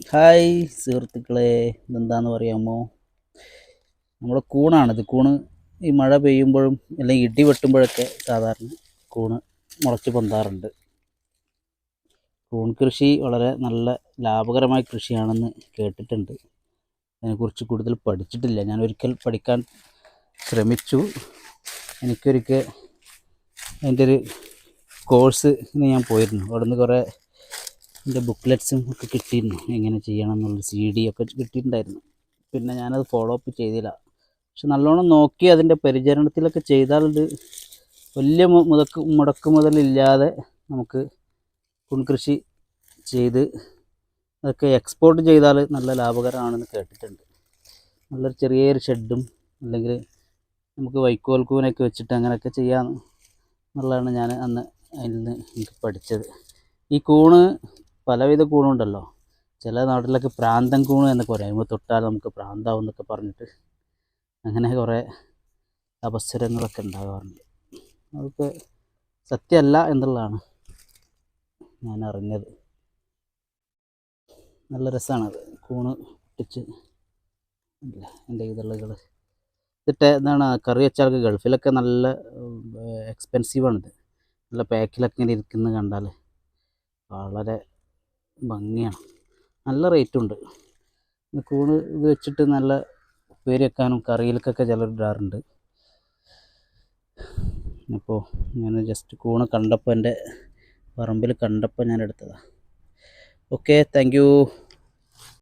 Hi സുഹൃത്തുക്കളെ, ഇതെന്താണെന്ന് പറയാമോ? നമ്മുടെ കൂണാണിത്. കൂണ് ഈ മഴ പെയ്യുമ്പോഴും അല്ലെങ്കിൽ ഇടി വെട്ടുമ്പോഴൊക്കെ സാധാരണ കൂണ് മുളച്ച് പൊന്താറുണ്ട്. കൂൺ കൃഷി വളരെ നല്ല ലാഭകരമായ കൃഷിയാണെന്ന് കേട്ടിട്ടുണ്ട്. അതിനെക്കുറിച്ച് കൂടുതൽ പഠിച്ചിട്ടില്ല. ഞാൻ ഒരിക്കൽ പഠിക്കാൻ ശ്രമിച്ചു. എനിക്കൊരിക്കൽ അതിൻ്റെ ഒരു കോഴ്സിന് ഞാൻ പോയിരുന്നു. അവിടെ നിന്ന് കുറേ എൻ്റെ ബുക്ക്ലെറ്റ്സും ഒക്കെ കിട്ടിയിരുന്നു, എങ്ങനെ ചെയ്യണം എന്നുള്ള CD ഒക്കെ കിട്ടിയിട്ടുണ്ടായിരുന്നു. പിന്നെ ഞാനത് ഫോളോ അപ്പ് ചെയ്തില്ല. പക്ഷെ നല്ലോണം നോക്കി അതിൻ്റെ പരിചരണത്തിലൊക്കെ ചെയ്താൽ ഇത് വലിയ മുടക്ക് മുതലില്ലാതെ നമുക്ക് കൃഷി ചെയ്ത് അതൊക്കെ എക്സ്പോർട്ട് ചെയ്താൽ നല്ല ലാഭകരമാണെന്ന് കേട്ടിട്ടുണ്ട്. നല്ലൊരു ചെറിയൊരു ഷെഡും അല്ലെങ്കിൽ നമുക്ക് വൈക്കോൽ കൂനൊക്കെ വെച്ചിട്ട് അങ്ങനെയൊക്കെ ചെയ്യാം എന്നുള്ളതാണ് ഞാൻ അന്ന് അതിൽ നിന്ന് എനിക്ക് പഠിച്ചത്. ഈ കൂണ് പലവിധ കൂണുണ്ടല്ലോ. ചില നാട്ടിലൊക്കെ പ്രാന്തൻ കൂണ് എന്നൊക്കെ പറയും. നമ്മൾ തൊട്ടാൽ നമുക്ക് പ്രാന്താവും എന്നൊക്കെ പറഞ്ഞിട്ട് അങ്ങനെ കുറേ അപസ്വരങ്ങളൊക്കെ ഉണ്ടാകാറുണ്ട്. അതൊക്കെ സത്യമല്ല എന്നുള്ളതാണ് ഞാൻ അറിഞ്ഞത്. നല്ല രസമാണത്. കൂണ് പൊട്ടിച്ച് അല്ല എൻ്റെ ഇതളുകൾ ഇതിട്ട് എന്താണ് കറി വെച്ചാൽ ഗൾഫിലൊക്കെ നല്ല എക്സ്പെൻസീവാണിത്. നല്ല പാക്കിലൊക്കെ ഇങ്ങനെ ഇരിക്കുന്നത് കണ്ടാൽ വളരെ ഭംഗിയാണ്. നല്ല റേറ്റുണ്ട്. കൂണ് ഇത് വെച്ചിട്ട് നല്ല ഉപ്പേരി വെക്കാനും കറിയിലേക്കൊക്കെ ചിലർ ഇടാറുണ്ട്. അപ്പോൾ ഞാൻ ജസ്റ്റ് കൂണ് കണ്ടപ്പോൾ എൻ്റെ പറമ്പിൽ കണ്ടപ്പോൾ ഞാൻ എടുത്തതാണ്. Okay, thank you.